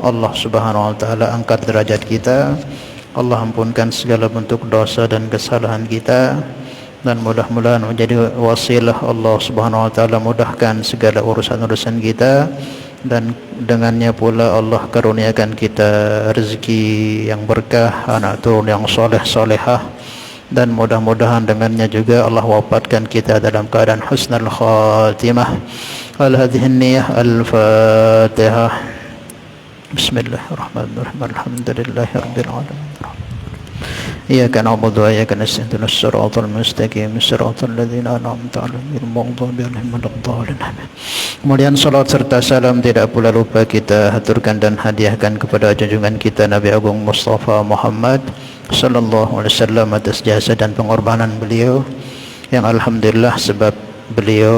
Allah Subhanahu wa taala angkat derajat kita, Allah ampunkan segala bentuk dosa dan kesalahan kita, dan mudah-mudahan menjadi wasilah Allah Subhanahu wa taala mudahkan segala urusan-urusan kita, dan dengannya pula Allah karuniakan kita rezeki yang berkah, anak turun yang soleh solehah, dan mudah-mudahan dengannya juga Allah wafatkan kita dalam keadaan husnul khatimah. Al-hadhihi niyah al-fatihah. Bismillahirrahmanirrahim. Alhamdulillahi rabbil alamin. Iyyaka na'budu wa iyyaka nasta'in. Ihdinas siratal mustaqim, siratal ladzina an'amta 'alaihim ghairil maghdubi 'alaihim waladdallin. Kemudian salat serta salam tidak pula lupa kita haturkan dan hadiahkan kepada junjungan kita Nabi Agung Mustafa Muhammad sallallahu alaihi wasallam atas jasa dan pengorbanan beliau yang alhamdulillah sebab beliau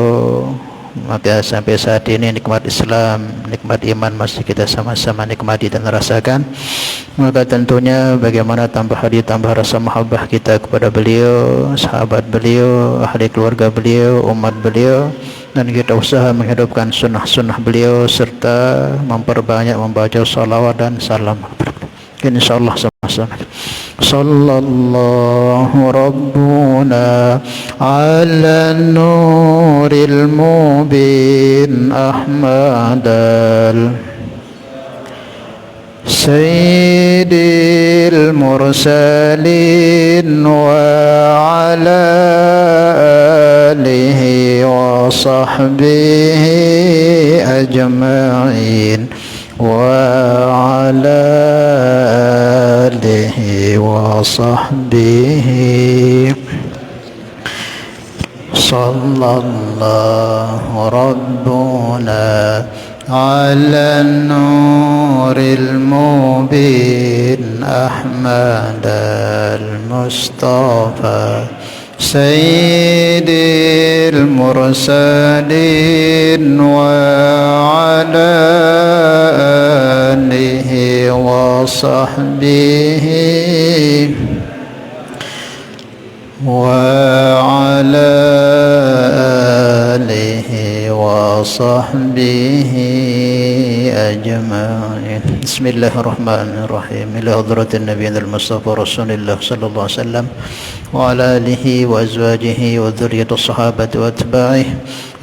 maka sampai saat ini nikmat Islam, nikmat iman masih kita sama-sama nikmati dan rasakan. Maka tentunya bagaimana tambah hari tambah rasa mahabbah kita kepada beliau, sahabat beliau, ahli keluarga beliau, umat beliau, dan kita usaha menghidupkan sunnah-sunnah beliau serta memperbanyak membaca salawat dan salam. InsyaAllah sama-sama. Sallallahu Rabbuna ala nuril mubin Ahmadal Sayyidil mursalin wa ala alihi wa sahbihi ajma'in wa ala alihi wa sahbihi. Sallallahu Rabbuna ala nuril mubin Ahmad al-Mustafa Sayyidil mursalin wa ala alihi wa sahbihi wa ala alihi wa sahbihi ajma'in. Bismillahirrahmanirrahim. Ila hadratin nabiyil mustafa rasulillah sallallahu alaihi wasallam wa ala alihi wa azwajihi wa dhurriyyatis sahabati wa atba'ihi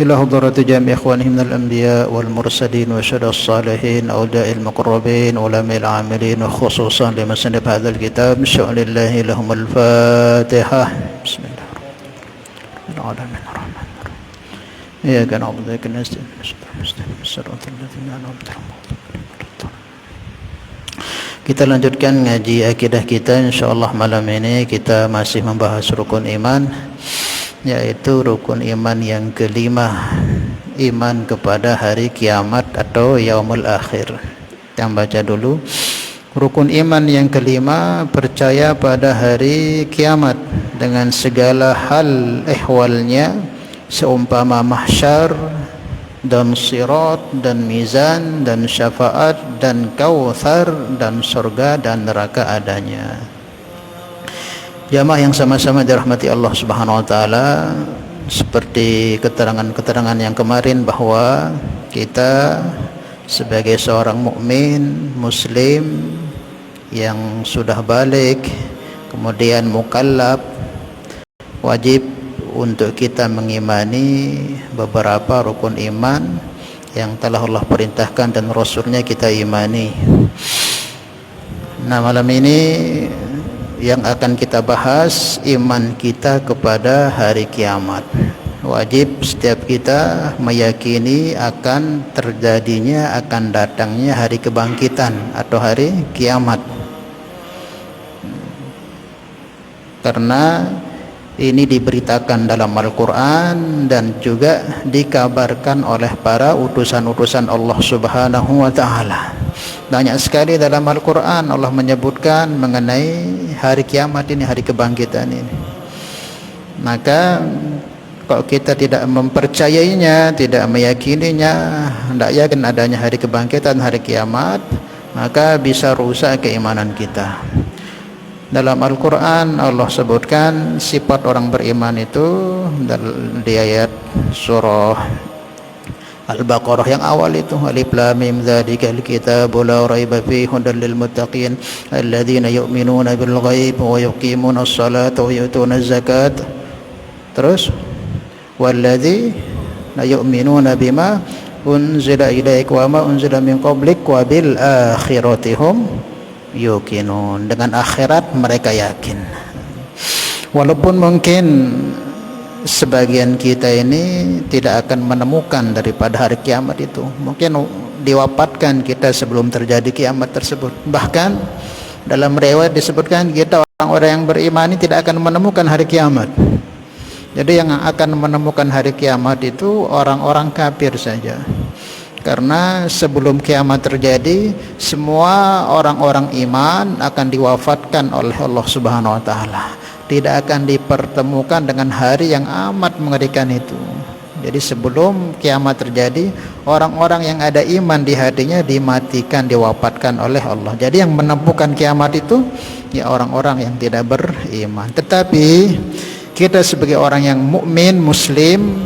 ila hadrati jami' ikhwanihim minal anbiya wal mursalin wa syuhada's salihin awliya'il muqarrabin ulama'il 'amilin wa khususan liman sanad hadzal kitab insyaallah lahumul fatihah. Bismillahirrahmanirrahim. Ya kan Allah kan kita lanjutkan ngaji akidah kita insyaallah. Malam ini kita masih membahas rukun iman, yaitu rukun iman yang kelima, iman kepada hari kiamat atau yaumul akhir. Kita baca dulu. Rukun iman yang kelima, percaya pada hari kiamat dengan segala hal ehwalnya, seumpama mahsyar dan sirat dan mizan dan syafaat dan kautsar dan surga dan neraka adanya. Jamaah yang sama-sama dirahmati Allah Subhanahu wa taala, seperti keterangan-keterangan yang kemarin bahwa kita sebagai seorang mukmin muslim yang sudah balik kemudian mukallaf, wajib untuk kita mengimani beberapa rukun iman yang telah Allah perintahkan dan Rasulnya kita imani. Nah, malam ini yang akan kita bahas iman kita kepada hari kiamat. Wajib setiap kita meyakini akan terjadinya, akan datangnya hari kebangkitan atau hari kiamat, karena ini diberitakan dalam Al-Quran dan juga dikabarkan oleh para utusan-utusan Allah Subhanahu wa ta'ala. Banyak sekali dalam Al-Quran Allah menyebutkan mengenai hari kiamat ini, hari kebangkitan ini. Maka kalau kita tidak mempercayainya, tidak meyakininya, tidak yakin adanya hari kebangkitan, hari kiamat, maka bisa rusak keimanan kita. Dalam Al-Quran Allah sebutkan sifat orang beriman itu di ayat surah Al-Baqarah yang awal itu, Alif Lam Mim dzalikal kitabu la raiba fihi hudal lil muttaqin alladzina yu'minuna bil ghaib wa yuqimuna as-salata wa yu'tuna az-zakata. Terus walladzina yu'minuna bima unzila ilaik wa ma unzila min qablik wa bil akhirati hum yuqinun. Dengan akhirat mereka yakin. Walaupun mungkin sebagian kita ini tidak akan menemukan daripada hari kiamat itu, mungkin diwafatkan kita sebelum terjadi kiamat tersebut. Bahkan dalam riwayat disebutkan kita orang-orang yang beriman ini tidak akan menemukan hari kiamat. Jadi yang akan menemukan hari kiamat itu orang-orang kafir saja. Karena sebelum kiamat terjadi, semua orang-orang iman akan diwafatkan oleh Allah Subhanahu wa taala. Tidak akan dipertemukan dengan hari yang amat mengerikan itu. Jadi sebelum kiamat terjadi, orang-orang yang ada iman di hatinya dimatikan, diwafatkan oleh Allah. Jadi yang menemukan kiamat itu ya orang-orang yang tidak beriman. Tetapi kita sebagai orang yang mukmin, muslim,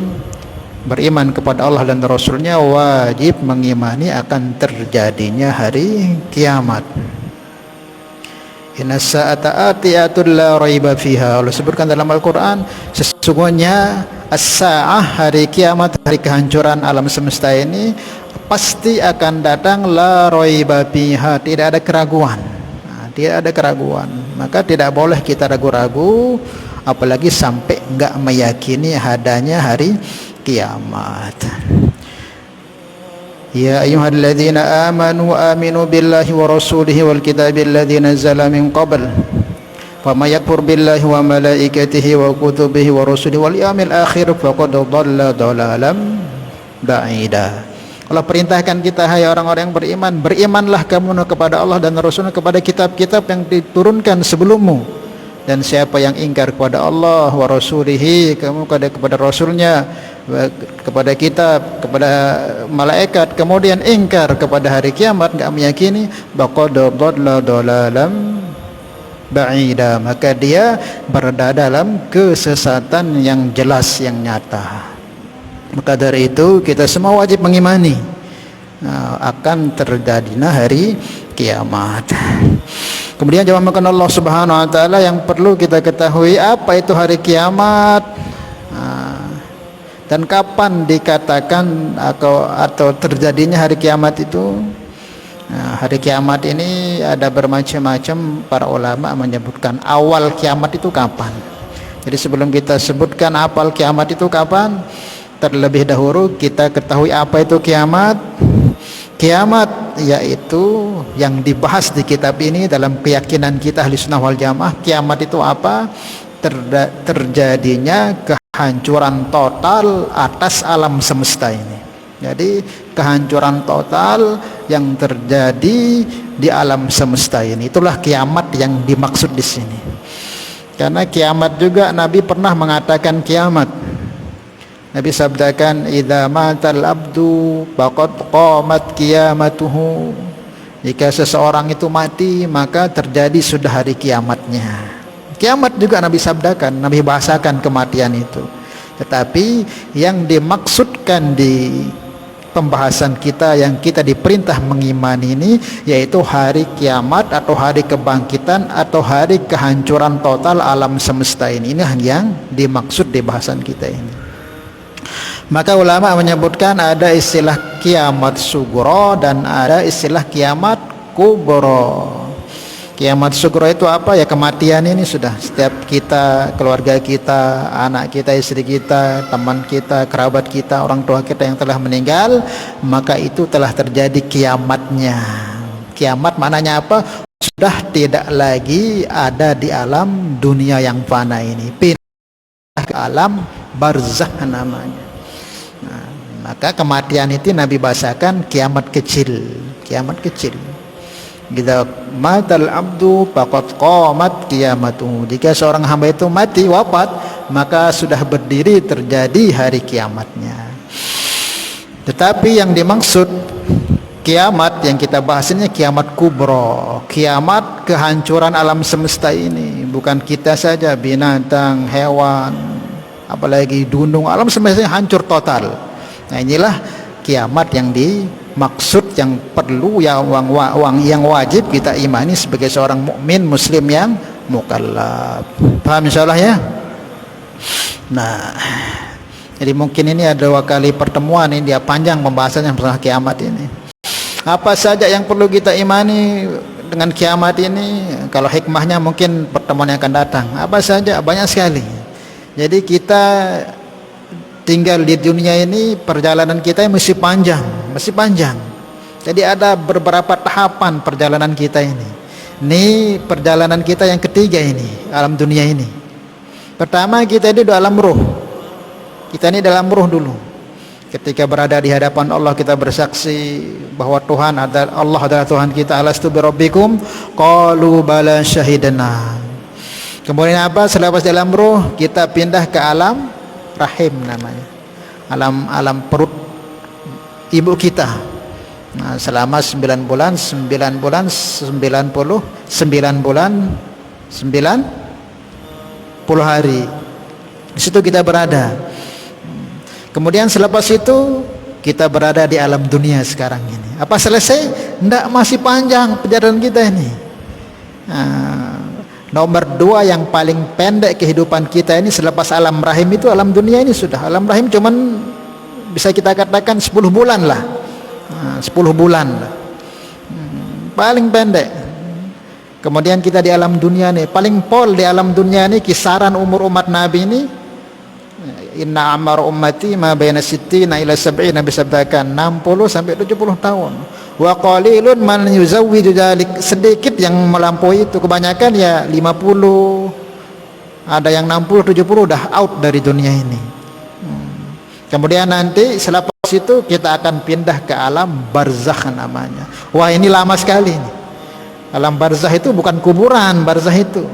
beriman kepada Allah dan Rasulnya, wajib mengimani akan terjadinya hari kiamat. Inna sa'ata atiyatul la raiba fiha. Allah sebutkan dalam Al-Quran, sesungguhnya as-sa'ah, hari kiamat, hari kehancuran alam semesta ini pasti akan datang, la raiba fiha, tidak ada keraguan. Tidak ada keraguan. Maka tidak boleh kita ragu-ragu, apalagi sampai enggak meyakini adanya hari kiamat. Ya ayyuhalladzina amanu aminu billahi wa rasulihi wal kitabil ladzi nazzala min qabl faman yakfur billahi wa malaikatihi wa kutubihi wa rusulihi wal yawmil akhir faqad dhalla dhalalan ba'ida. Allah perintahkan kita, hai orang-orang yang beriman, berimanlah kamu kepada Allah dan Rasulnya, kepada kitab-kitab yang diturunkan sebelummu. Dan siapa yang ingkar kepada Allah wa rasulihi, kamu kepada Rasulnya, kepada kitab, kepada malaikat, kemudian ingkar kepada hari kiamat, enggak meyakini, faqad dhalla dhalalan ba'ida, maka dia berada dalam kesesatan yang jelas, yang nyata. Maka dari itu kita semua wajib mengimani akan terjadinya hari kiamat. Kemudian jawabkan Allah Subhanahu wa taala, yang perlu kita ketahui apa itu hari kiamat dan kapan dikatakan atau terjadinya hari kiamat itu. Hari kiamat ini ada bermacam-macam, para ulama menyebutkan awal kiamat itu kapan. Jadi sebelum kita sebutkan awal kiamat itu kapan, terlebih dahulu kita ketahui apa itu kiamat. Kiamat yaitu yang dibahas di kitab ini dalam keyakinan kita Ahli Sunnah wal Jamaah. Kiamat itu apa? Terjadinya kehancuran total atas alam semesta ini. Jadi kehancuran total yang terjadi di alam semesta ini, itulah kiamat yang dimaksud di sini. Karena kiamat juga Nabi pernah mengatakan kiamat. Nabi sabdakan, idza matal abdu faqad qamat qiyamatuhu. Jika seseorang itu mati, maka terjadi sudah hari kiamatnya. Kiamat juga Nabi sabdakan, Nabi bahasakan kematian itu. Tetapi yang dimaksudkan di pembahasan kita yang kita diperintah mengimani ini, yaitu hari kiamat atau hari kebangkitan atau hari kehancuran total alam semesta ini. Ini yang dimaksud di bahasan kita ini. Maka ulama menyebutkan ada istilah kiamat sugro dan ada istilah kiamat kubro. Kiamat sugro itu apa? Ya kematian ini sudah setiap kita, keluarga kita, anak kita, istri kita, teman kita, kerabat kita, orang tua kita yang telah meninggal, maka itu telah terjadi kiamatnya. Kiamat maknanya apa? Sudah tidak lagi ada di alam dunia yang fana ini, pindah ke alam barzakh namanya. Maka kematian itu Nabi bahasakan kiamat kecil. Kiamat kecil. Jika matal abdu faqad qamat qiyamatuhu. Jika seorang hamba itu mati, wafat, maka sudah berdiri terjadi hari kiamatnya. Tetapi yang dimaksud kiamat yang kita bahas ini kiamat kubro, kiamat kehancuran alam semesta ini. Bukan kita saja, binatang, hewan, apalagi gunung, alam semesta hancur total. Nah inilah kiamat yang dimaksud, yang perlu, yang wajib kita imani sebagai seorang mukmin muslim yang mukallaf. Paham insyaallah ya? Nah, jadi mungkin ini ada 2 kali pertemuan, ini dia panjang pembahasannya masalah kiamat ini. Apa saja yang perlu kita imani dengan kiamat ini? Kalau hikmahnya mungkin pertemuan yang akan datang. Apa saja? Banyak sekali. Jadi kita tinggal di dunia ini, perjalanan kita masih panjang, masih panjang. Jadi ada beberapa tahapan perjalanan kita ini. Ini perjalanan kita yang ketiga ini, alam dunia ini. Pertama kita di dalam ruh. Kita ini dalam ruh dulu. Ketika berada di hadapan Allah kita bersaksi bahwa Tuhan adalah Allah adalah Tuhan kita. Alastu birabbikum qalu bala syahidana. Kemudian apa? Selepas dalam ruh kita pindah ke alam rahim namanya. Alam perut ibu kita. Nah, selama 9 bulan 90 9 10 hari. Di situ kita berada. Kemudian selepas itu kita berada di alam dunia sekarang ini. Apa selesai? Tidak, masih panjang perjalanan kita ini. Nomor 2 yang paling pendek kehidupan kita ini selepas alam rahim itu alam dunia ini sudah. Alam rahim cuman bisa kita katakan 10 bulan lah. 10 bulan lah. Paling pendek. Kemudian kita di alam dunia nih, paling pol di alam dunia ini kisaran umur umat Nabi ini. Inna amar ummati ma baina sittina ila sab'ina, Nabi sabdakan 60 sampai 70 tahun. Wa qalilun man yuzawwiju dzalik, sedikit yang melampaui itu, kebanyakan ya 50. Ada yang 60 70 udah out dari dunia ini. Kemudian nanti selepas itu kita akan pindah ke alam barzakh namanya. Wah, ini lama sekali ini. Alam barzakh itu bukan kuburan, barzakh itu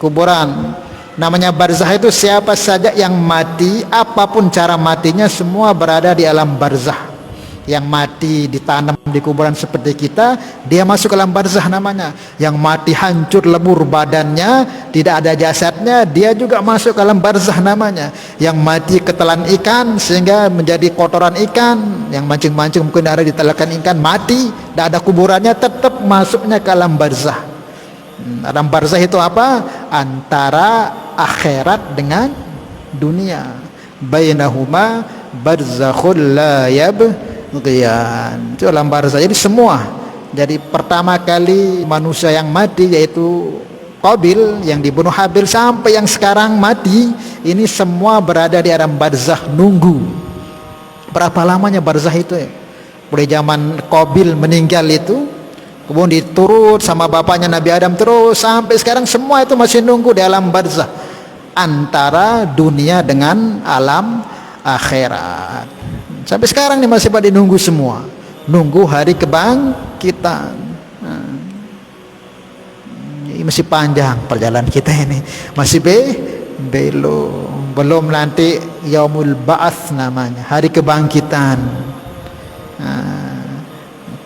kuburan. Namanya barzakh itu siapa saja yang mati, apapun cara matinya, semua berada di alam barzakh. Yang mati ditanam di kuburan seperti kita, dia masuk ke alam barzakh namanya. Yang mati hancur lebur badannya, tidak ada jasadnya, dia juga masuk ke alam barzakh namanya. Yang mati ketelan ikan sehingga menjadi kotoran ikan, yang mancing-mancing mungkin ada ditelakan ikan, mati, tidak ada kuburannya, tetap masuknya ke alam barzakh. Alam barzakh itu apa? Antara akhirat dengan dunia. Bainahuma barzakhul la yabghiyan. Itu alam barzakh. Jadi semua. Jadi pertama kali manusia yang mati yaitu Qabil yang dibunuh Habil sampai yang sekarang mati, ini semua berada di alam barzakh nunggu. Berapa lamanya barzakh itu ya? Mulai zaman Qabil meninggal itu, kemudian diturut sama bapaknya Nabi Adam terus sampai sekarang, semua itu masih nunggu di alam barzakh antara dunia dengan alam akhirat. Sampai sekarang ini masih pada nunggu semua, nunggu hari kebangkitan. Ini masih panjang perjalanan kita ini, masih belum nanti yaumul ba'ats namanya, hari kebangkitan.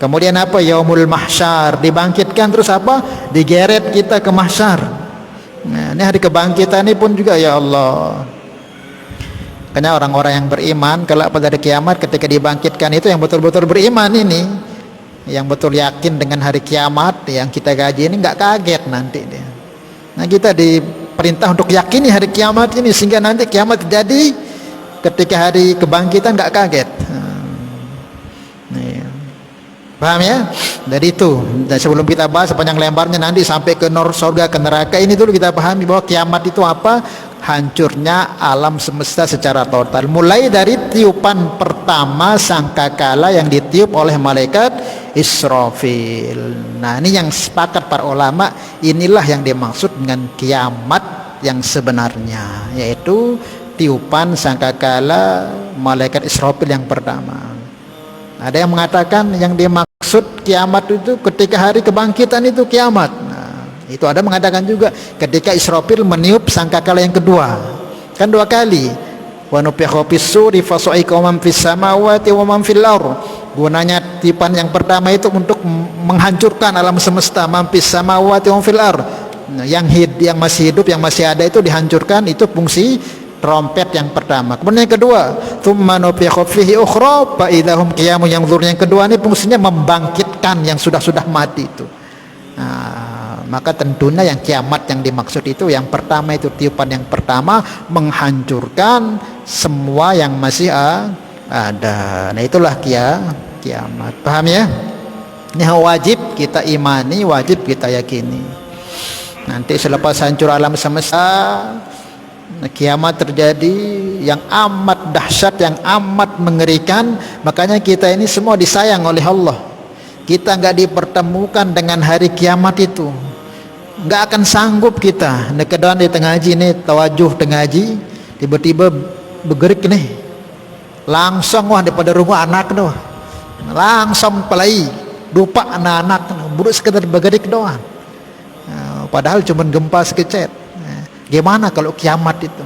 Kemudian apa? Yaumul mahsyar, dibangkitkan, terus apa? Digeret kita ke mahsyar. Nah, ini hari kebangkitan ini pun juga ya Allah. Karena orang-orang yang beriman kalau pada hari kiamat ketika dibangkitkan itu yang betul-betul beriman ini, yang betul yakin dengan hari kiamat yang kita gaji ini, nggak kaget nanti dia. Nah, kita diperintah untuk yakini hari kiamat ini sehingga nanti kiamat terjadi ketika hari kebangkitan nggak kaget. Paham ya? Dari itu, dan sebelum kita bahas sepanjang lebarnya nanti sampai ke surga ke neraka, ini dulu kita pahami bahwa kiamat itu apa? Hancurnya alam semesta secara total. Mulai dari tiupan pertama sangkakala yang ditiup oleh malaikat Israfil. Nah, ini yang sepakat para ulama, inilah yang dimaksud dengan kiamat yang sebenarnya, yaitu tiupan sangkakala malaikat Israfil yang pertama. Ada yang mengatakan yang dimaksud kiamat itu ketika hari kebangkitan itu kiamat. Nah, itu ada mengatakan juga ketika Israfil meniup sangkakala yang kedua. Kan 2 kali. Wa nufikha fis-suri fa sa'iqa man fis samawati wa man fil ardh. Gunanya tiupan yang pertama itu untuk menghancurkan alam semesta, man fis samawati wa man fil ardh. Nah, yang masih hidup, yang masih ada itu dihancurkan, itu fungsi trompet yang pertama. Kemudian yang kedua, tsumma nufikha fihi ukhra fa idahum qiyamun yanzurun. Yang kedua ini fungsinya membangkitkan yang sudah mati itu. Nah, maka tentunya yang kiamat yang dimaksud itu yang pertama, itu tiupan yang pertama menghancurkan semua yang masih ada. Nah, itulah kiamat. Paham ya? Ini wajib kita imani, wajib kita yakini. Nanti selepas hancur alam semesta, kiamat terjadi yang amat dahsyat, yang amat mengerikan. Makanya kita ini semua disayang oleh Allah. Kita nggak dipertemukan dengan hari kiamat itu, nggak akan sanggup kita. Keadaan di tengah haji ini, tawajuh tengah haji, tiba-tiba bergerik nih, langsung wah daripada rumah anak doh, langsung pelai, lupa anak-anak, buruk sekedar bergerik doang. Padahal cuma gempa sekecet. Gimana kalau kiamat itu?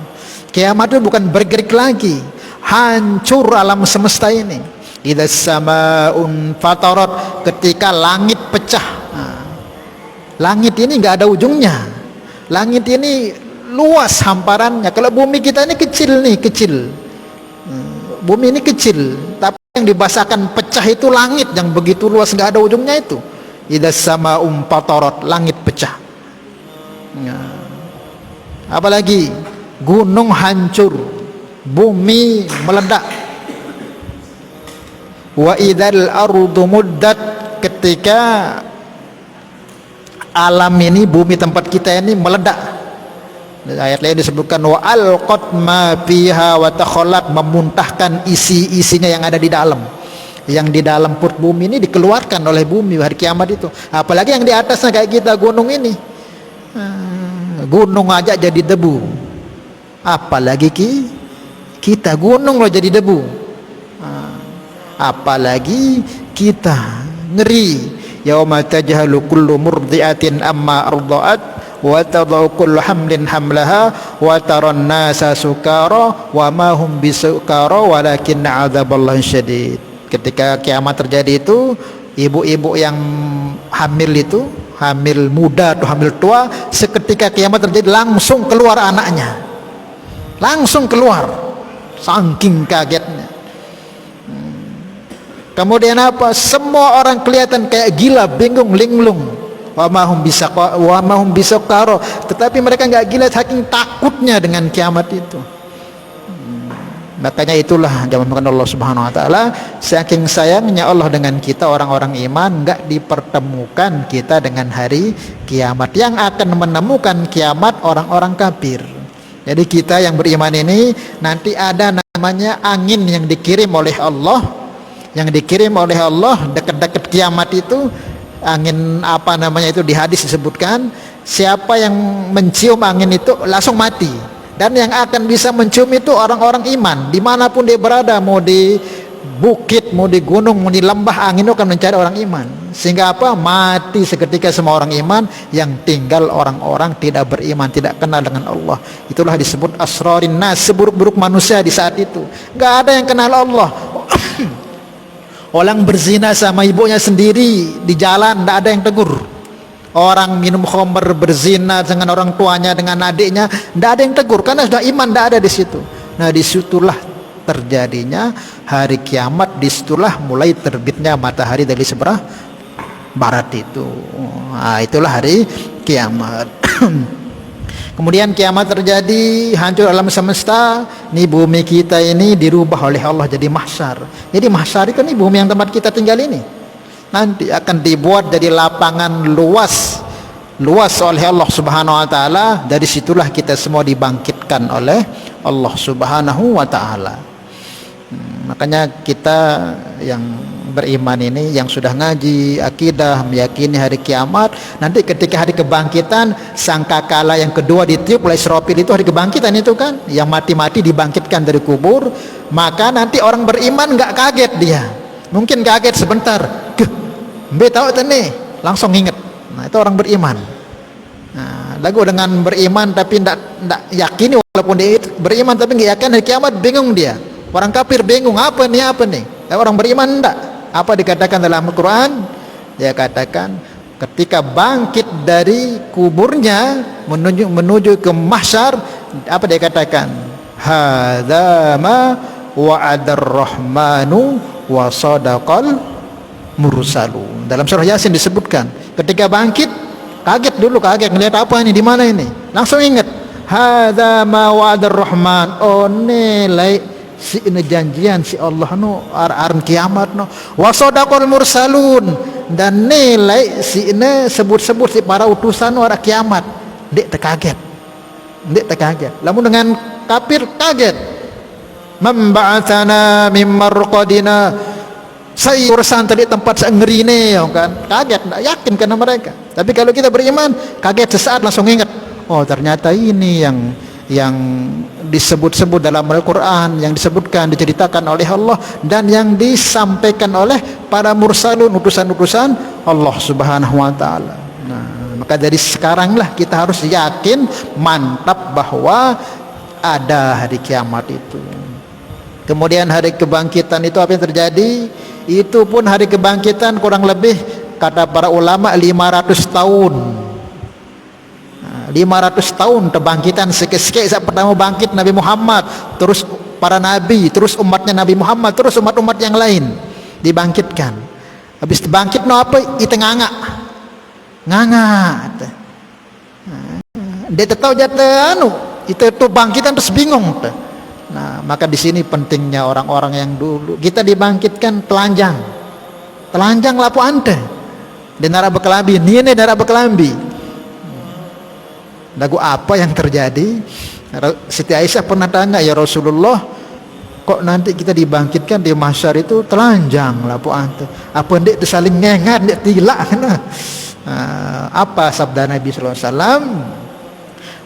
Kiamat itu bukan bergerik lagi, hancur alam semesta ini. Idza samaun fatarat, ketika langit pecah. Langit ini nggak ada ujungnya. Langit ini luas hamparannya. Kalau bumi kita ini kecil nih, kecil. Bumi ini kecil, tapi yang dibasahkan pecah itu langit yang begitu luas, nggak ada ujungnya itu. Idza samaun fatarat, langit pecah. Apalagi gunung hancur, bumi meledak. Wa idzal ardu muddat, ketika alam ini, bumi tempat kita ini meledak. Ayat lain disebutkan wa alqat ma fiha wa takhallat, memuntahkan isi-isinya yang ada di dalam. Yang di dalam perut bumi ini dikeluarkan oleh bumi hari kiamat itu. Apalagi yang di atasnya kayak kita, gunung ini. Gunung aja jadi debu, apalagi kita, gunung loh jadi debu, apalagi kita. Ngeri. Yauma tajhalu kullu murdiatin amma arda'at wa tadau kullu hamlin hamlaha wa taran nasa sukara wa ma hum bisukara walakin 'adzaballahi syadid. Ketika kiamat terjadi itu, ibu-ibu yang hamil itu, hamil muda atau hamil tua, seketika kiamat terjadi langsung keluar anaknya, langsung keluar, saking kagetnya. Kemudian apa? Semua orang kelihatan kayak gila, bingung, linglung. Wa mahum bisakaro, tetapi mereka nggak gila, saking takutnya dengan kiamat itu. Makanya itulah jamaah Allah Subhanahu wa taala, saking sayangnya Allah dengan kita orang-orang iman, enggak dipertemukan kita dengan hari kiamat. Yang akan menemukan kiamat orang-orang kafir. Jadi kita yang beriman ini nanti ada namanya angin yang dikirim oleh Allah, yang dikirim oleh Allah dekat-dekat kiamat itu. Angin apa namanya itu, di hadis disebutkan, siapa yang mencium angin itu langsung mati. Dan yang akan bisa mencium itu orang-orang iman, dimanapun dia berada, mau di bukit, mau di gunung, mau di lembah, angin itu akan mencari orang iman. Sehingga apa? Mati seketika semua orang iman, yang tinggal orang-orang tidak beriman, tidak kenal dengan Allah. Itulah disebut asrarin nas, seburuk-buruk manusia di saat itu. Gak ada yang kenal Allah. Orang berzina sama ibunya sendiri di jalan, tidak ada yang tegur. Orang minum khamr, berzina dengan orang tuanya, dengan adiknya, tidak ada yang tegur karena sudah iman, tidak ada di situ. Nah, disitulah terjadinya hari kiamat, disitulah mulai terbitnya matahari dari sebelah barat itu. Nah, itulah hari kiamat. Kemudian kiamat terjadi, hancur alam semesta. Ini bumi kita ini dirubah oleh Allah jadi mahsyar. Jadi mahsyar itu nih bumi yang tempat kita tinggal ini. Nanti akan dibuat jadi lapangan luas oleh Allah Subhanahu wa taala. Dari situlah kita semua dibangkitkan oleh Allah Subhanahu wa taala. Makanya kita yang beriman ini, yang sudah ngaji akidah, meyakini hari kiamat, nanti ketika hari kebangkitan, sangkakala yang kedua ditiup oleh Israfil, itu hari kebangkitan itu kan, yang mati-mati dibangkitkan dari kubur. Maka nanti orang beriman nggak kaget dia, mungkin kaget sebentar, mbe tahu tadi, langsung ingat. Nah, itu orang beriman. Nah, lagu dengan beriman tapi tidak yakini, walaupun dia beriman tapi nggak yakin hari kiamat, bingung dia. Orang kafir bingung, apa nih. Orang beriman enggak. Apa dikatakan dalam Al-Quran? Dia katakan ketika bangkit dari kuburnya menuju ke mahsyar, apa dia katakan? hadza ma wa'adar rahmanu wa sadaqal mursalun. Dalam surah Yasin disebutkan ketika bangkit kaget ngelihat apa ini, di mana ini, langsung ingat hadza ma wa'adar rahman, oh nilai si ini janjian si Allah no aran kiamat no, wa sadaqal mursalun, dan nilai si ini sebut-sebut si para utusan no arah kiamat. Dek terkaget. Lamun dengan kafir kaget. Memba'atsana mim marqadina, saya urusan tadi tempat saya ngerine kan, kaget, tidak yakin karena mereka. Tapi kalau kita beriman, kaget sesaat langsung ingat, oh ternyata ini yang disebut-sebut dalam Al-Quran, yang disebutkan, diceritakan oleh Allah, dan yang disampaikan oleh para mursalun, utusan-utusan Allah Subhanahu wa ta'ala. Nah, maka dari sekaranglah kita harus yakin mantap bahwa ada hari kiamat itu. Kemudian hari kebangkitan itu apa yang terjadi? Itu pun hari kebangkitan kurang lebih kata para ulama 500 tahun. 500 tahun kebangkitan, sekali saat pertama bangkit Nabi Muhammad, terus para nabi, terus umatnya Nabi Muhammad, terus umat-umat yang lain dibangkitkan. Habis bangkit no apa? Itu nganga. Dia tahu jatuh itu bangkitan terus bingung. Nah, maka di sini pentingnya orang-orang yang dulu kita dibangkitkan telanjang lapu ante di nara bekelambi, ini nara bekelambi. Lagu apa yang terjadi? Siti Aisyah pernah tanya, ya Rasulullah, kok nanti kita dibangkitkan di mahsyar itu telanjang lapu ante? Apa ndik itu saling ngengat, ndik tilak? Apa sabda Nabi sallallahu alaihi wasallam?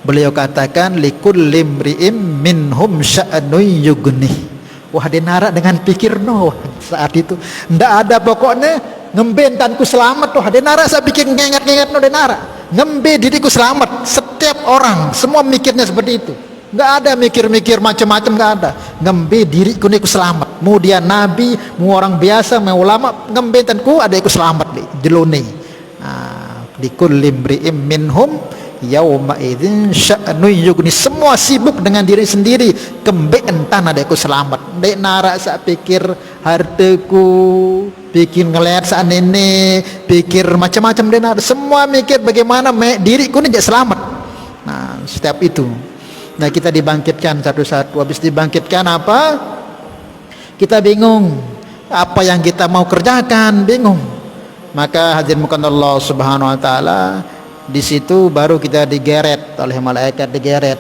Beliau katakan likulli imri'im minhum sya'nun yughni. Wah, denara dengan pikirno saat itu ndak ada pokoknya ngembentanku selamat. Wah, denara saya bikin ngengat-ngengat no denara ngembe diriku selamat. Setiap orang semua mikirnya seperti itu, nggak ada mikir-mikir macam-macam, nggak ada. Ngembe diriku niku selamat, mau dia nabi, mau orang biasa, mau ulama, ngembentanku ada iku selamat di jelone. Likulli imri'im minhum yauma idzin sya'nun yughni, semua sibuk dengan diri sendiri, kembe entan ada aku selamat. Dek nara sak pikir hartaku, pikir ngelihat sak nenek, pikir macam-macam dek nara, semua mikir bagaimana diriku ini jadi selamat. Nah, setiap itu. Nah, kita dibangkitkan satu-satu. Habis dibangkitkan apa? Kita bingung apa yang kita mau kerjakan, bingung. Maka hadirin mukan Allah Subhanahu wa taala, di situ baru kita digeret oleh malaikat, digeret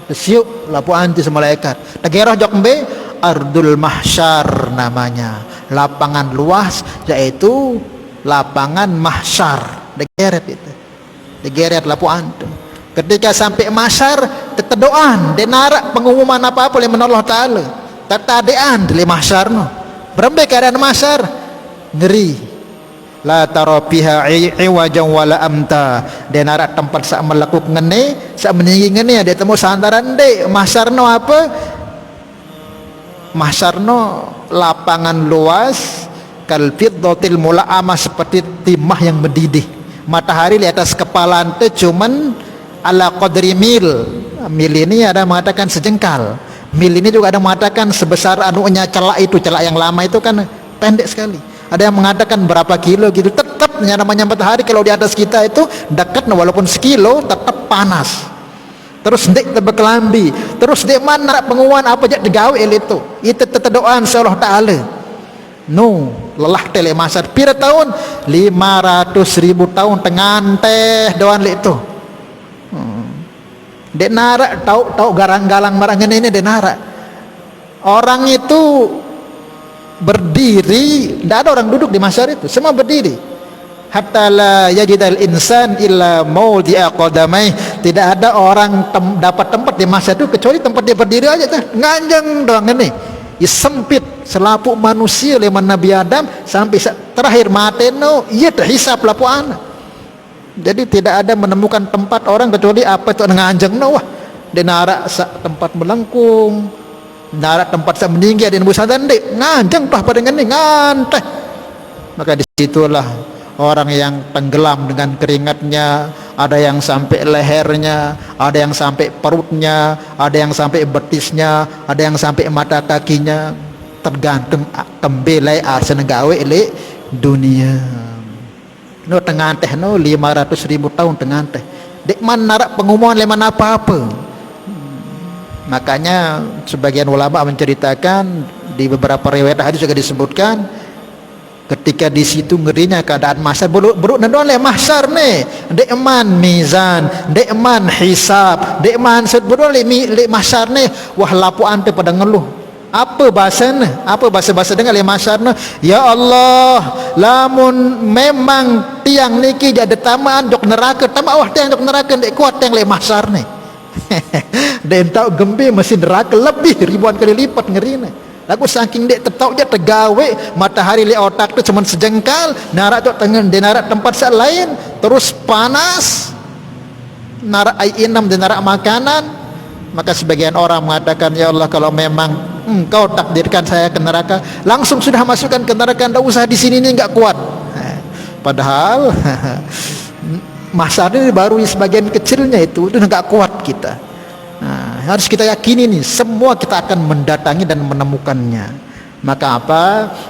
siuk lapu anti malaikat dagerah jokmbe ardul mahsyar namanya, lapangan luas, yaitu lapangan mahsyar. Digeret itu, digeret lapu anti. Ketika sampai mahsyar tetedoan denara pengumuman apa-apa oleh Allah taala, tatadean di mahsyar no berembe keadaan mahsyar ngeri. La tara fiha iwajan wala amta, denara tempat sak melekuk ngene sak meninggi ngene ada temu santaran de. Mahsyarno apa? Mahsyarno lapangan luas kal fiddatil mula'amah, seperti timah yang mendidih. Matahari di atas kepala ante cuman ala qadri mil. Mil ini ada mengatakan sejengkal, mil ini juga ada mengatakan sebesar anunya celak itu, celak yang lama itu kan pendek sekali. Ada yang mengatakan berapa kilo gitu. Tetap namanya matahari kalau di atas kita itu dekat, walaupun sekilo tetap panas. Terus dek terbekelambi, terus dek mana pengumuman apa aja digawe itu tetedoan Allah taala. No, lelah tele masar pira tahun 500.000 tahun tengante doan itu. Dek nara tahu garang-galang marang ini dek nara. Orang itu berdiri, tidak ada orang duduk di mahsyar itu, semua berdiri. Hatta la yajidal insan illa mawdi'a qadamai, tidak ada orang dapat tempat di mahsyar itu kecuali tempat dia berdiri aja tuh, nganjang doang ini. Ya, sempit selapu manusia leman Nabi Adam sampai terakhir mati no, iya terhisap lapu anak. Jadi tidak ada menemukan tempat orang kecuali apa itu nganjang no. Wah, denara tempat melengkung, darat tempat saya meninggi ada nembusan dek nganjang toh pada ngene nganteh. Maka disitulah orang yang tenggelam dengan keringatnya, ada yang sampai lehernya, ada yang sampai perutnya, ada yang sampai betisnya, ada yang sampai mata kakinya, tergantung kembelai asal gawe le dunia. No tengah teh no 500.000 tahun tengah teh. Dek man narak pengumuman leman apa-apa. Makanya sebagian ulama menceritakan di beberapa riwayat hadis juga disebutkan ketika di situ ngerinya keadaan mahsyar, buruk nendon le mahsyar ne, dek man mizan, dek man hisab, dek man sebelum le mahsyar ne, wah lapu ante pada ngeluh. Apa bahasanya? Apa bahasa dengan le mahsyar ne? Ya Allah, lamun memang tiang niki jadi tamaan jok neraka, tamak wah tiang jok neraka dek kuat tiang le mahsyar ne. Dan tahu gembe mesin neraka lebih ribuan kali lipat ngerina. Lagu saking dek tetau je tegawe matahari li otak tu cuma sejengkal, narak tu tengah di narak tempat set lain, terus panas, narak ai inam di narak makanan. Maka sebagian orang mengatakan, ya Allah kalau memang engkau takdirkan saya ke neraka, langsung sudah masukkan ke neraka, tidak usah di sini ni enggak kuat. Padahal mahsyar ini baru sebagian kecilnya itu enggak kuat kita. Nah, harus kita yakini nih, semua kita akan mendatangi dan menemukannya. Maka apa?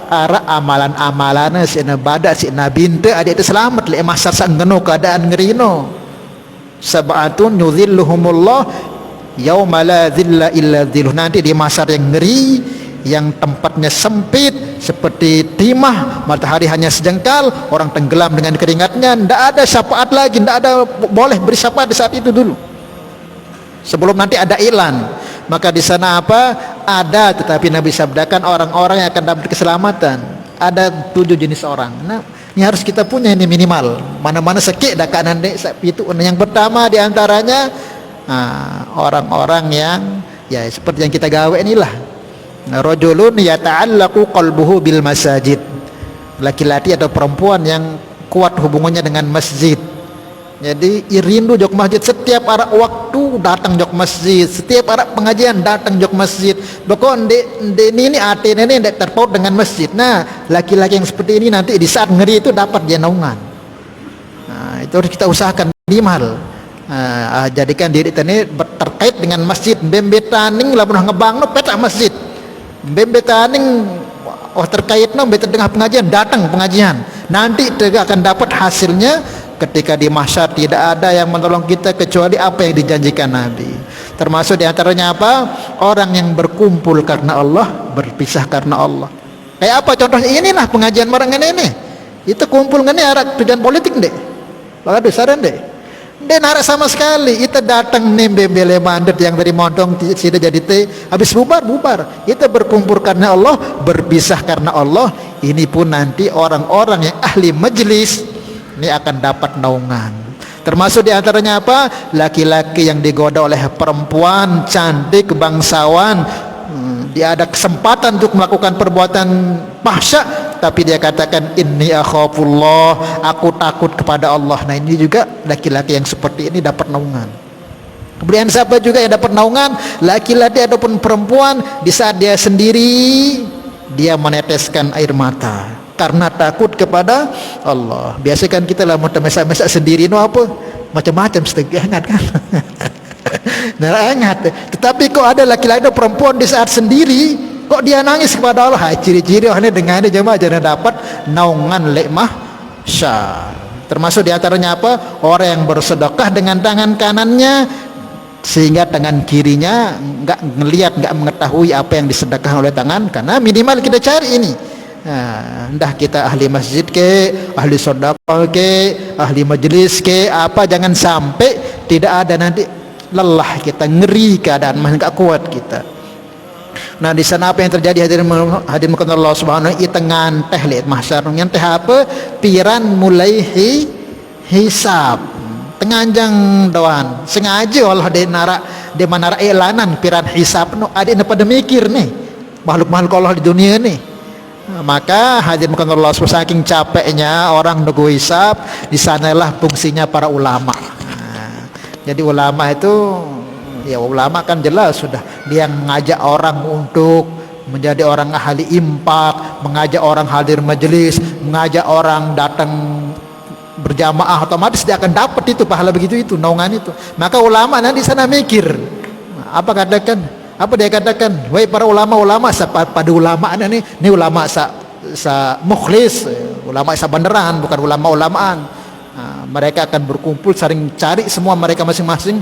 Ara amalan-amalan sina badak sina binta adik itu selamat le mahsyar sanggeno keadaan ngerino. Sab'atun yudhilluhumullah yauma la dhilla illa dhilluh. Nanti di mahsyar yang ngeri, yang tempatnya sempit seperti timah, matahari hanya sejengkal, orang tenggelam dengan keringatnya, tidak ada syafaat lagi, tidak ada boleh beri syafaat di saat itu dulu. Sebelum nanti ada iklan, maka di sana apa? Ada, tetapi Nabi sabdakan orang-orang yang akan dapat keselamatan. Ada 7 jenis orang. Nah, ini harus kita punya ini minimal. Mana-mana sekik dah kanan dek itu. Yang pertama diantaranya orang-orang yang ya seperti yang kita gawe inilah. Rajulun yata'allaqu qalbuhu bil masajid. Laki-laki atau perempuan yang kuat hubungannya dengan masjid. Jadi rindu jok masjid, setiap arah waktu datang jok masjid, setiap arah pengajian datang jok masjid. Bahkan ini hati ini tidak terpaut dengan masjid. Nah, laki-laki yang seperti ini nanti di saat ngeri itu dapat dia naungan. Nah, itu harus kita usahakan minimal. Jadikan diri kita ini terkait dengan masjid. Bembetaning lamun ngebang no petak masjid. Bembetaning terkait no betul dengan pengajian, datang pengajian. Nanti kita akan dapat hasilnya. Ketika di mahsyar tidak ada yang menolong kita kecuali apa yang dijanjikan Nabi. Termasuk diantaranya apa? Orang yang berkumpul karena Allah, berpisah karena Allah. Kayak apa contohnya? Inilah pengajian barang ini. Itu kumpul ngene arah tujuan politik dek. Baka besaran dek. Dan arah sama sekali. Itu datang nembe bele mandet yang dari montong tidak jadi teh. Habis bubar. Itu berkumpul karena Allah, berpisah karena Allah. Ini pun nanti orang-orang yang ahli majlis ini akan dapat naungan. Termasuk diantaranya apa? Laki-laki yang digoda oleh perempuan cantik bangsawan, dia ada kesempatan untuk melakukan perbuatan fahsya, tapi dia katakan inni akhafullah, aku takut kepada Allah. Nah ini juga laki-laki yang seperti ini dapat naungan. Kemudian siapa juga yang dapat naungan? Laki-laki ataupun perempuan di saat dia sendiri dia meneteskan air mata karena takut kepada Allah. Biasa kan kita lah mau mesak-mesak sendiri no apa? Macam-macam setengah hangat kan. Nah, hangat. Tetapi kok ada laki-laki atau perempuan di saat sendiri kok dia nangis kepada Allah? Ciri-ciri ini dengan ini jemaah jangan dapat naungan lekmah syar. Termasuk diantaranya apa? Orang yang bersedekah dengan tangan kanannya sehingga tangan kirinya enggak ngelihat, enggak mengetahui apa yang disedekahkan oleh tangan, karena minimal kita cari ini. Entah kita ahli masjid ke, ahli sedekah ke, ahli majlis ke, apa, jangan sampai tidak ada nanti lelah kita, ngeri keadaan enggak kuat kita. Nah di sana apa yang terjadi hadirin Allah Subhanahu wa taala teh lihat mahsyar yang teh apa? Piran mulai hisab tenganjang doan sengaja Allah de manara elanan piran hisab no ada pada mikir nih makhluk-makhluk Allah di dunia nih. Maka hadirin Allah saking capeknya orang nunggu hisab, di sanalah fungsinya para ulama. Jadi ulama itu ya ulama kan jelas sudah dia mengajak orang untuk menjadi orang ahli impak, mengajak orang hadir majelis, mengajak orang datang berjamaah, otomatis dia akan dapat itu pahala begitu, itu naungan itu. Maka ulama nanti sana mikir apa dia katakan, wahai para ulama pada ulama ini ulama sa mukhlis, ulama sa beneran, bukan ulama-ulamaan. Mereka akan berkumpul saling cari semua mereka masing-masing,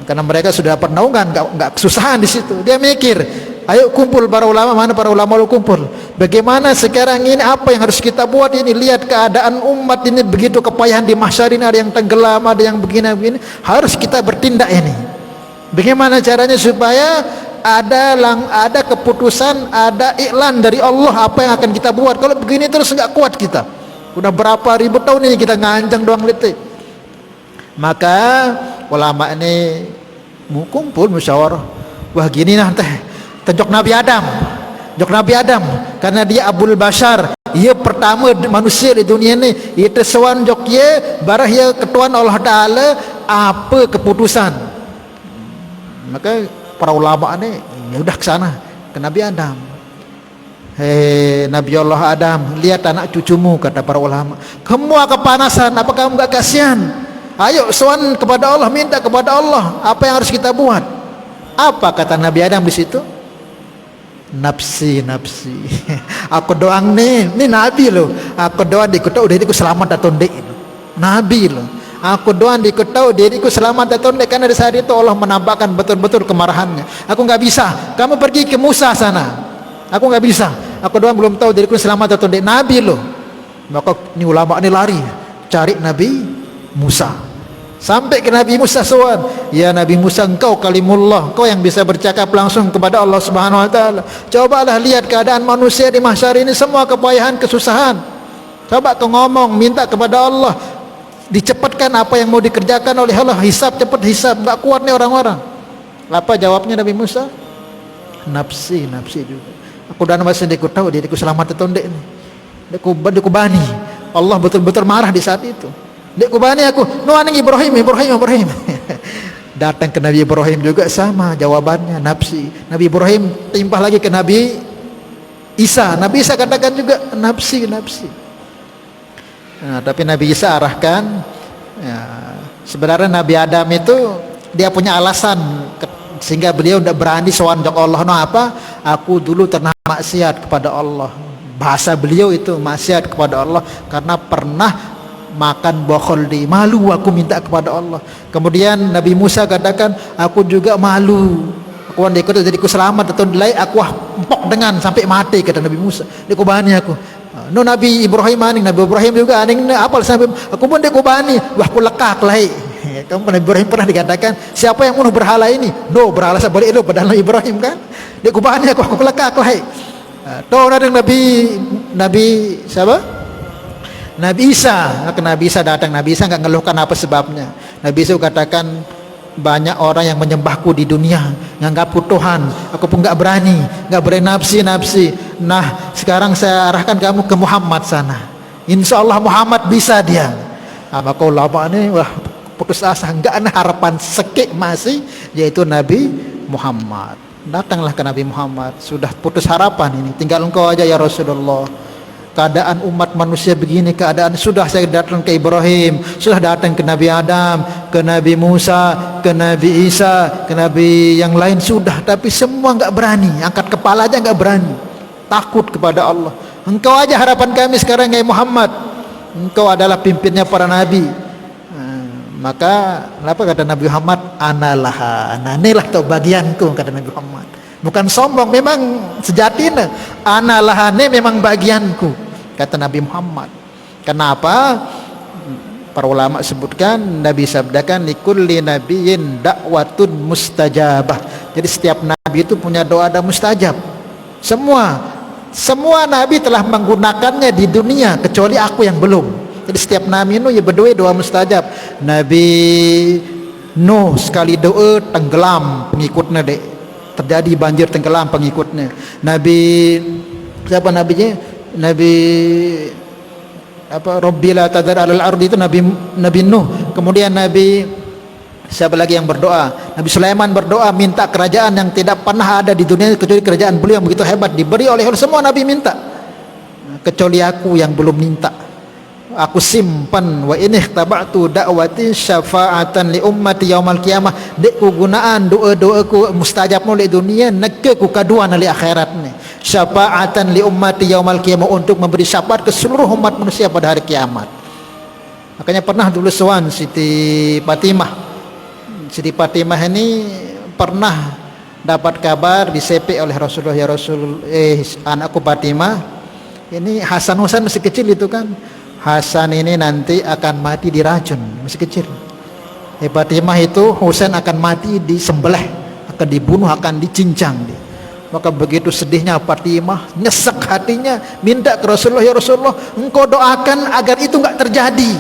karena mereka sudah dapat naungan, nggak kesusahan di situ. Dia mikir, ayo kumpul para ulama, mana para ulama lu kumpul, bagaimana sekarang ini, apa yang harus kita buat ini, lihat keadaan umat ini begitu kepayahan di mahsyar ini, ada yang tenggelam, ada yang begini, harus kita bertindak ini. Bagaimana caranya supaya ada keputusan, ada iklan dari Allah apa yang akan kita buat. Kalau begini terus nggak kuat kita. Udah berapa ribu tahun ini kita ngancang doang letik. Maka ulama ini kumpul musyawarah. Wah gini nah jok Nabi Adam. Karena dia Abul Bashar. Ia pertama manusia di dunia ini. Ia tersewan jok ye barah ya ketuan Allah Ta'ala apa keputusan. Maka para ulama ini ya udah ke sana ke Nabi Adam. Hei Nabi Allah Adam, lihat anak cucumu, kata para ulama. Kamu kepanasan, apa kamu gak kasihan? Ayo sowan kepada Allah, minta kepada Allah apa yang harus kita buat. Apa kata Nabi Adam di situ? Nafsi. Aku doang nih Nabi loh. Aku doang dikutau diriku selamat atau ndek. Nabi loh. Aku doang dikutau diriku selamat atau ndek, karena di saat itu Allah menampakkan betul-betul kemarahannya. Aku nggak bisa. Kamu pergi ke Musa sana. Aku nggak bisa. Aku doang belum tahu diriku selamat atau ndek. Nabi loh. Maka ini ulama ini lari cari Nabi Musa. Sampai ke Nabi Musa sowan, ya Nabi Musa, engkau kalimullah, engkau yang bisa bercakap langsung kepada Allah Subhanahu wa taala. Cobalah lihat keadaan manusia di mahsyar ini, semua kepayahan, kesusahan. Coba kau ngomong, minta kepada Allah dicepatkan apa yang mau dikerjakan oleh Allah, hisab cepat hisab, enggak kuat nih orang-orang. Apa jawabnya Nabi Musa? Nafsi juga. Aku dan masih diku tahu diriku selamat atau ndek nih. Deku bani. Allah betul-betul marah di saat itu. Dek kubani aku, nuaning Ibrahim. Datang ke Nabi Ibrahim juga sama jawabannya, nafsi. Nabi Ibrahim timpah lagi ke Nabi Isa. Nabi Isa katakan juga nafsi. Nah, tapi Nabi Isa arahkan, ya, sebenarnya Nabi Adam itu dia punya alasan sehingga beliau tidak berani sowan Allah. No apa? Aku dulu pernah maksiat kepada Allah. Bahasa beliau itu maksiat kepada Allah karena pernah makan bokol di malu, aku minta kepada Allah. Kemudian Nabi Musa katakan, aku juga malu. Aku ikut jadi aku selamat atau delay, aku empok dengan sampai mati, kata Nabi Musa. Dikubani aku. No Nabi Ibrahim aning, Nabi Ibrahim juga aning apal sampai aku pun dikubani, wah aku lekak lai. Kamu Nabi Ibrahim pernah dikatakan, siapa yang bunuh berhala ini? No, berhala sebalik itu padahal Nabi Ibrahim kan. Dikubani aku lekak lai. Tahu ada Nabi siapa? Nabi Isa. Nabi Isa datang. Nabi Isa enggak ngeluhkan apa sebabnya. Nabi Isa katakan, banyak orang yang menyembahku di dunia, nganggapku Tuhan. Aku pun enggak berani nafsi. Nah, sekarang saya arahkan kamu ke Muhammad sana. Insya Allah Muhammad bisa dia. Maka ulama ini wah putus asa, enggak ada harapan sekik masih, yaitu Nabi Muhammad. Datanglah ke Nabi Muhammad, sudah putus harapan ini, tinggal engkau aja ya Rasulullah. Keadaan umat manusia begini, keadaan sudah saya datang ke Ibrahim, sudah datang ke Nabi Adam, ke Nabi Musa, ke Nabi Isa, ke Nabi yang lain sudah, tapi semua enggak berani, angkat kepala aja enggak berani, takut kepada Allah. Engkau aja harapan kami sekarang ya Muhammad, engkau adalah pimpinnya para nabi. Maka apa kata Nabi Muhammad? Anilah tuh bagianku, kata Nabi Muhammad. Bukan sombong, memang sejatinya analahane memang bagianku, kata Nabi Muhammad. Kenapa? Para ulama sebutkan, Nabi sabdakan likulli nabiyyin da'watun mustajabah. Jadi setiap nabi itu punya doa dan mustajab. Semua nabi telah menggunakannya di dunia kecuali aku yang belum. Jadi setiap nabi itu ya berdoa doa mustajab. Nabi Nuh sekali doa tenggelam pengikutnya dek. Terjadi banjir tenggelam pengikutnya. Nabi siapa nabinya? Nabi apa? Rabbi la tadar alal ardi itu Nabi Nuh. Kemudian Nabi siapa lagi yang berdoa? Nabi Sulaiman berdoa minta kerajaan yang tidak pernah ada di dunia kecuali kerajaan beliau yang begitu hebat, diberi oleh semua nabi minta. Kecuali aku yang belum minta. aku simpan, wa ini tabatu da'wati syafa'atan li ummati yaumal qiyamah, dek gunaan doa-doaku mustajab di dunia, neke ku kadua di akhirat ni, syafa'atan li ummati yaumal qiyamah, untuk memberi syafaat ke seluruh umat manusia pada hari kiamat. Makanya pernah dulu sowan Siti Fatimah ini pernah dapat kabar disepek oleh Rasulullah, ya Rasul, anakku Fatimah ini, Hasan Husain masih kecil itu kan, Hasan ini nanti akan mati diracun, masih kecil. Fatimah itu Husain akan mati disembelih, akan dibunuh, akan dicincang. Maka begitu sedihnya Fatimah, nyesek hatinya, minta ke Rasulullah, ya Rasulullah, engkau doakan agar itu enggak terjadi.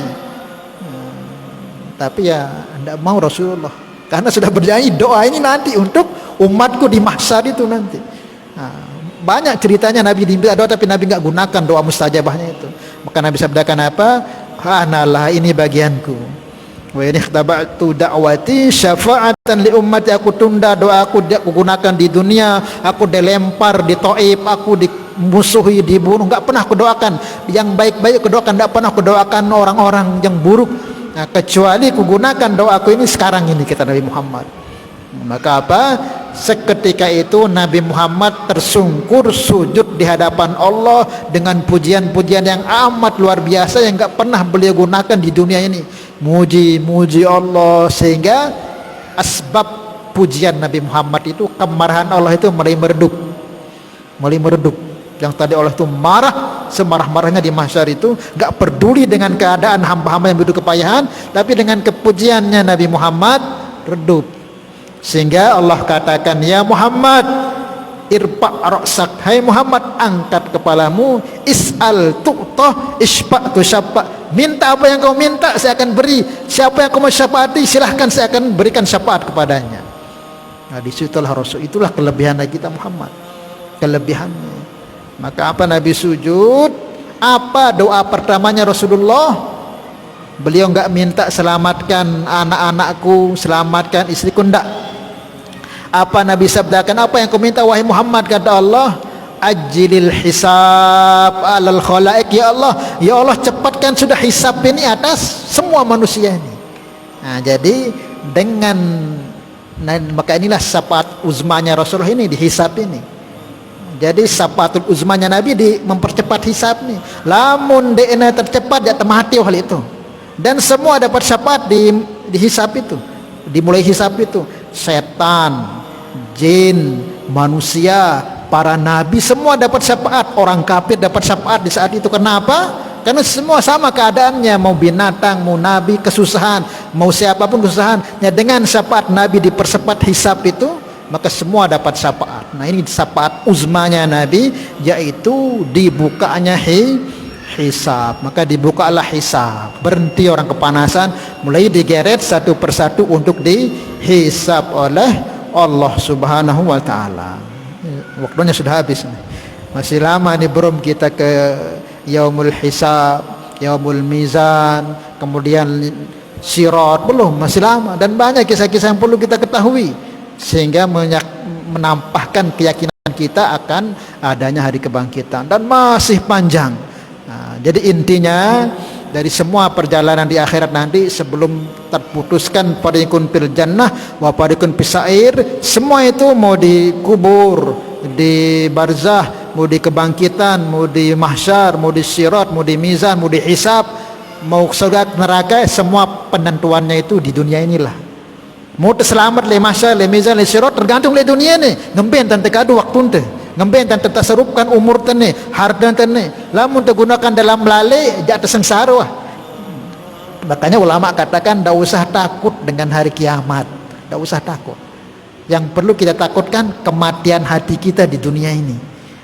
Tapi ya tidak mau Rasulullah, karena sudah berjanji doa ini nanti untuk umatku di mahsyar itu nanti. Banyak ceritanya Nabi diminta doa tapi Nabi enggak gunakan doa mustajabahnya itu. Maka Nabi sabdakan apa? Analah, ini bagianku. Wa in ikhtaba'tu da'wati syafa'atan li ummati, aku tunda doaku, aku gunakan di dunia, aku dilempar di Taif, aku dimusuhi, dibunuh, enggak pernah aku doakan yang baik-baik, aku doakan, enggak pernah aku doakan orang-orang yang buruk. Nah, kecuali aku gunakan doaku ini sekarang ini, kata Nabi Muhammad. Maka apa? Seketika itu Nabi Muhammad tersungkur sujud di hadapan Allah dengan pujian-pujian yang amat luar biasa yang enggak pernah beliau gunakan di dunia ini. Muji Allah, sehingga asbab pujian Nabi Muhammad itu, kemarahan Allah itu mulai meredup. Yang tadi Allah itu marah semarah-marahnya di mahsyar itu, enggak peduli dengan keadaan hamba-hamba yang begitu kepayahan, tapi dengan kepujiannya Nabi Muhammad redup. Sehingga Allah katakan, ya Muhammad, irfa' ra'sak, hai Muhammad, angkat kepalamu, is'al tu'tah, isfa' tu syafa', minta apa yang kau minta saya akan beri, siapa yang kau mau syafaati silahkan saya akan berikan syafaat kepadanya. Nah, disitulah Rasul, itulah kelebihan kita Muhammad, kelebihannya. Maka apa Nabi sujud, apa doa pertamanya Rasulullah? Beliau enggak minta selamatkan anak-anakku, selamatkan istriku, enggak. Apa Nabi sabdakan? Apa yang kau minta wahai Muhammad? Kata Allah, ajilil hisab alal khalaik, ya Allah cepatkan sudah hisab ini atas semua manusia ini. Nah, jadi dengan maka inilah syafaat uzmanya Rasulullah ini di hisab ini. Jadi syafaatul uzmanya Nabi di mempercepat hisab nih. Lamun DNA tercepat dia mati hal itu. Dan semua dapat syafaat di hisab itu. Dimulai hisab itu, setan, jin, manusia, para nabi semua dapat syafaat. Orang kafir dapat syafaat di saat itu. Kenapa? Karena semua sama keadaannya, mau binatang, mau nabi, kesusahan, mau siapapun kesusahan. Ya, dengan syafaat Nabi dipercepat hisab itu, maka semua dapat syafaat. Nah, ini syafaat uzmanya Nabi, yaitu dibukanya hisab. Maka dibukalah hisab, berhenti orang kepanasan, mulai digeret satu persatu untuk dihisab oleh Allah Subhanahu wa taala. Waktunya sudah habis. Masih lama nih belum kita ke yaumul hisab, yaumul mizan, kemudian sirat, belum, masih lama, dan banyak kisah-kisah yang perlu kita ketahui sehingga menampakkan keyakinan kita akan adanya hari kebangkitan, dan masih panjang. Nah, jadi intinya dari semua perjalanan di akhirat nanti, sebelum terputuskan fariqun fil jannah wa fariqun fis sa'ir, semua itu mau dikubur, di barzah, mau di kebangkitan, mau di mahsyar, mau di sirat, mau di mizan, mau di hisab, mau surga neraka, semua penentuannya itu di dunia inilah. Mau terselamat le mahsyar, le mizan, le sirat, tergantung le dunia ni. Ngemben tante kadu waktu ente, ngemben tante tasarrufkan umur tene, harta tene, lamun tergunakan dalam lale jatuh sengsara. Makanya ulama katakan tidak usah takut dengan hari kiamat, tidak usah takut. Yang perlu kita takutkan kematian hati kita di dunia ini.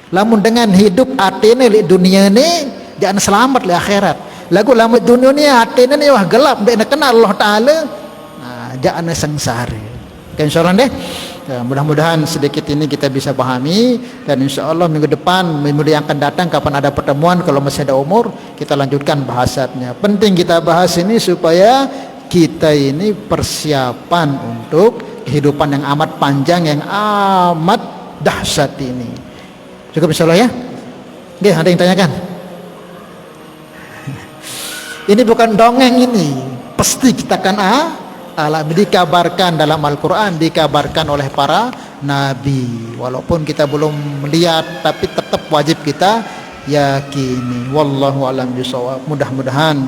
Lamun dengan hidup atene di dunia ini, jangan selamat di akhirat. Lagu lamun dunia ini atene ni wah gelap, tidak kenal Allah Taala, jangan sengsara. Okay, insyaallah deh. Ya, mudah-mudahan sedikit ini kita bisa pahami, dan insyaallah minggu depan, minggu yang akan datang, kapan ada pertemuan, kalau masih ada umur, kita lanjutkan bahasannya. Penting kita bahas ini supaya kita ini persiapan untuk kehidupan yang amat panjang, yang amat dahsyat ini. Cukup insyaallah ya. Oke, ada yang tanyakan? Ini bukan dongeng, ini pasti kita akan alami. Dikabarkan dalam Al-Quran, dikabarkan oleh para nabi. Walaupun kita belum melihat, tapi tetap wajib kita yakini. Wallahu a'lam bishawab. Mudah-mudahan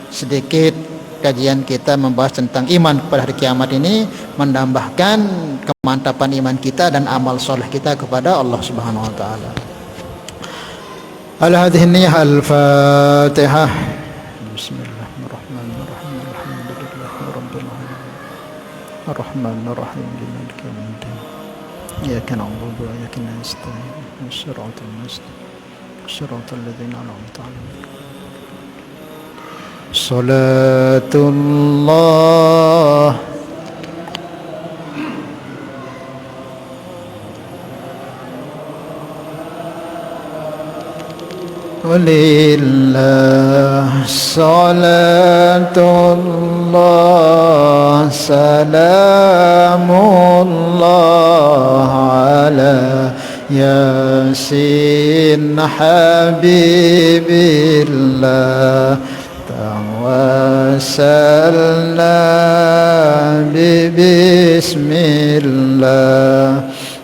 sedikit kajian kita membahas tentang iman pada hari kiamat ini menambahkan kemantapan iman kita dan amal soleh kita kepada Allah Subhanahu wa taala. Ala hadhihi niyyah al-Fatihah. Bismillahirrahmanirrahim. Alhamdulillahi rabbil alamin. Arrahmanir rahim. Maliki yaumiddin. Iyyaka na'budu wa iyyaka nasta'in. Shiratal mustaqim. Shiratal ladzina an'amta 'alaihim. Salatullah walillah, salatullah salamullah ala yasin habibillah. Tawassalna bismillah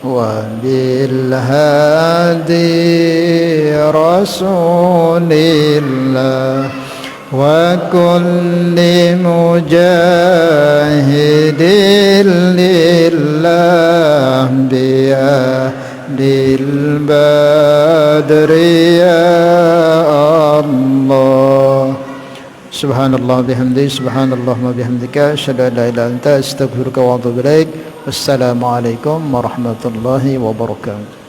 wa bil hadi rasulillah wa kulli mujahidin lillah bi'adil badri ya Allah. Subhanallah bihamdi, subhanallah ma bihamdika, asyhadu an la ilaha illa anta, astaghfiruka wa atubu ilaik. Wassalamualaikum warahmatullahi wabarakatuh.